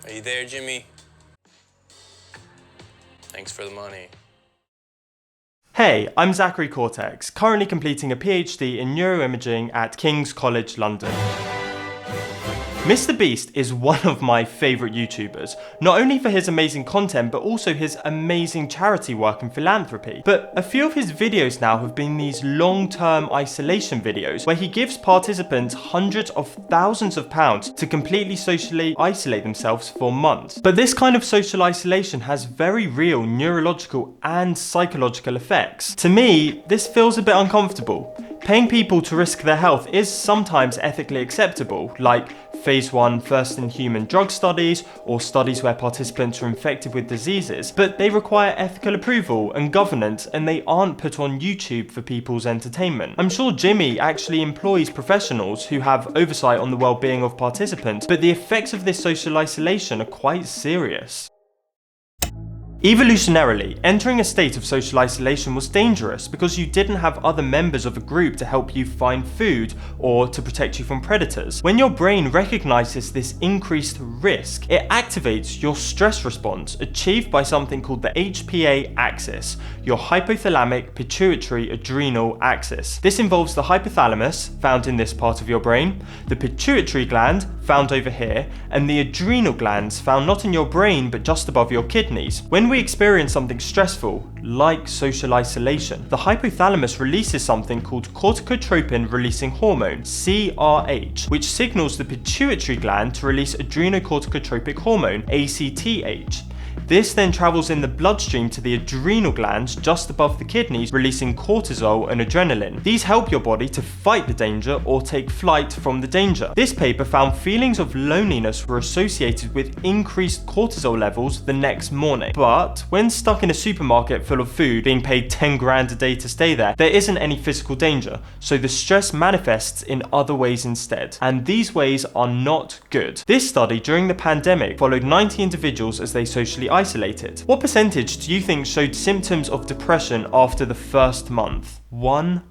Are you there, Jimmy? Thanks for the money. Hey, I'm Zachary Cortex, currently completing a PhD in neuroimaging at King's College London. MrBeast is one of my favourite YouTubers, not only for his amazing content but also his amazing charity work and philanthropy. But a few of his videos now have been these long-term isolation videos where he gives participants hundreds of thousands of pounds to completely socially isolate themselves for months. But this kind of social isolation has very real neurological and psychological effects. To me, this feels a bit uncomfortable. Paying people to risk their health is sometimes ethically acceptable, like Phase 1 first-in-human drug studies, or studies where participants are infected with diseases, but they require ethical approval and governance, and they aren't put on YouTube for people's entertainment. I'm sure Jimmy actually employs professionals who have oversight on the well-being of participants, but the effects of this social isolation are quite serious. Evolutionarily, entering a state of social isolation was dangerous because you didn't have other members of a group to help you find food or to protect you from predators. When your brain recognizes this increased risk, it activates your stress response, achieved by something called the HPA axis, your hypothalamic pituitary adrenal axis. This involves the hypothalamus, found in this part of your brain, the pituitary gland, found over here, and the adrenal glands, found not in your brain but just above your kidneys. When we experience something stressful, like social isolation, the hypothalamus releases something called corticotropin releasing hormone, CRH, which signals the pituitary gland to release adrenocorticotropic hormone, ACTH. This then travels in the bloodstream to the adrenal glands just above the kidneys, releasing cortisol and adrenaline. These help your body to fight the danger or take flight from the danger. This paper found feelings of loneliness were associated with increased cortisol levels the next morning. But when stuck in a supermarket full of food, being paid 10 grand a day to stay there isn't any physical danger, so the stress manifests in other ways instead. And these ways are not good. This study during the pandemic followed 90 individuals as they socially isolated. What percentage do you think showed symptoms of depression after the first month? 100%.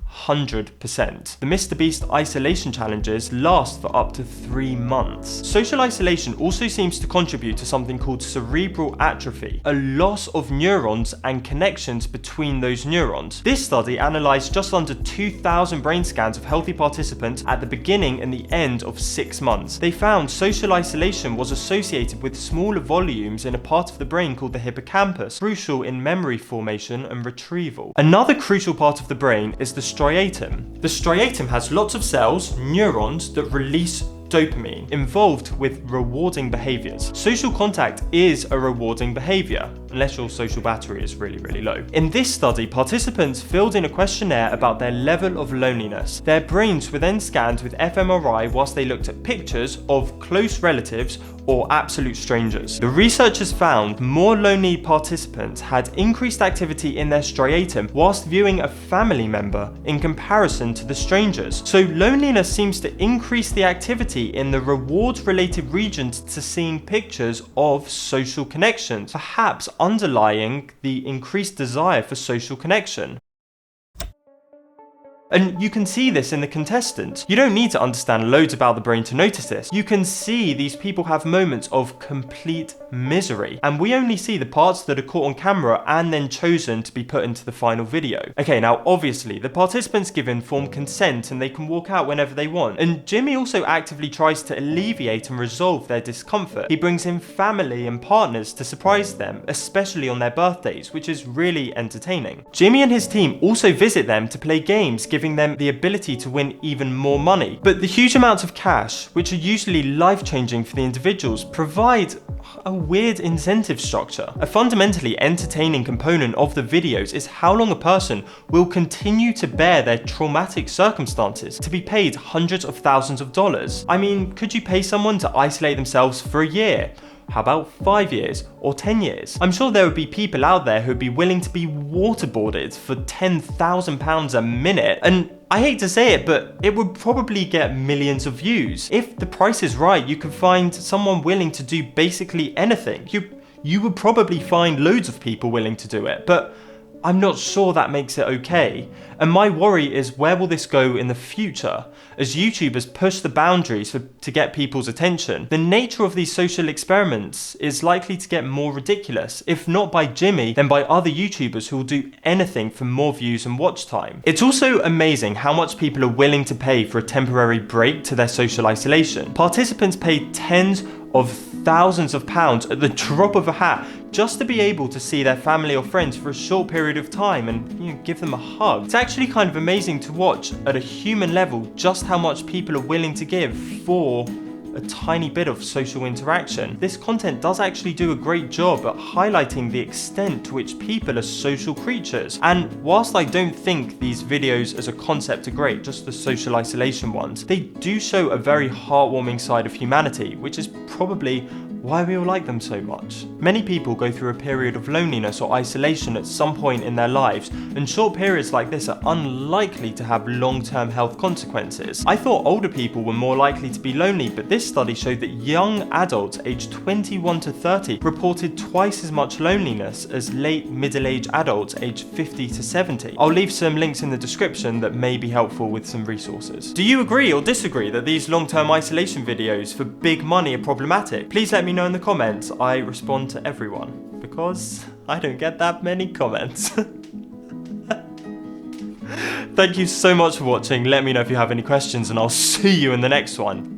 The MrBeast isolation challenges last for up to 3 months. Social isolation also seems to contribute to something called cerebral atrophy, a loss of neurons and connections between those neurons. This study analysed just under 2,000 brain scans of healthy participants at the beginning and the end of 6 months. They found social isolation was associated with smaller volumes in a part of the brain called the hippocampus, crucial in memory formation and retrieval. Another crucial part of the brain is the striatum. The striatum has lots of cells, neurons, that release dopamine, involved with rewarding behaviours. Social contact is a rewarding behaviour, unless your social battery is really low. In this study, participants filled in a questionnaire about their level of loneliness. Their brains were then scanned with fMRI whilst they looked at pictures of close relatives or absolute strangers. The researchers found more lonely participants had increased activity in their striatum whilst viewing a family member in comparison to the strangers. So loneliness seems to increase the activity in the reward-related regions to seeing pictures of social connections, perhaps underlying the increased desire for social connection. And you can see this in the contestants. You don't need to understand loads about the brain to notice this. You can see these people have moments of complete misery, and we only see the parts that are caught on camera and then chosen to be put into the final video. Okay, now obviously the participants give informed consent and they can walk out whenever they want. And Jimmy also actively tries to alleviate and resolve their discomfort. He brings in family and partners to surprise them, especially on their birthdays, which is really entertaining. Jimmy and his team also visit them to play games, giving them the ability to win even more money. But the huge amounts of cash, which are usually life-changing for the individuals, provide a weird incentive structure. A fundamentally entertaining component of the videos is how long a person will continue to bear their traumatic circumstances to be paid hundreds of thousands of dollars. I mean, could you pay someone to isolate themselves for a year? How about 5 years or 10 years? I'm sure there would be people out there who would be willing to be waterboarded for £10,000 a minute, and I hate to say it, but it would probably get millions of views. If the price is right, you could find someone willing to do basically anything. You would probably find loads of people willing to do it, but I'm not sure that makes it okay. And my worry is, where will this go in the future? As YouTubers push the boundaries to get people's attention, the nature of these social experiments is likely to get more ridiculous, if not by Jimmy, then by other YouTubers who will do anything for more views and watch time. It's also amazing how much people are willing to pay for a temporary break to their social isolation. Participants pay tens of thousands of pounds at the drop of a hat just to be able to see their family or friends for a short period of time and give them a hug. It's actually kind of amazing to watch at a human level just how much people are willing to give for a tiny bit of social interaction. This content does actually do a great job at highlighting the extent to which people are social creatures. And whilst I don't think these videos as a concept are great, just the social isolation ones, they do show a very heartwarming side of humanity, which is probably why we all like them so much. Many people go through a period of loneliness or isolation at some point in their lives, and short periods like this are unlikely to have long-term health consequences. I thought older people were more likely to be lonely, but this study showed that young adults aged 21 to 30 reported twice as much loneliness as late middle-aged adults aged 50 to 70. I'll leave some links in the description that may be helpful with some resources. Do you agree or disagree that these long-term isolation videos for big money are problematic? Please let me know in the comments. I respond to everyone because I don't get that many comments. Thank you so much for watching. Let me know if you have any questions and I'll see you in the next one.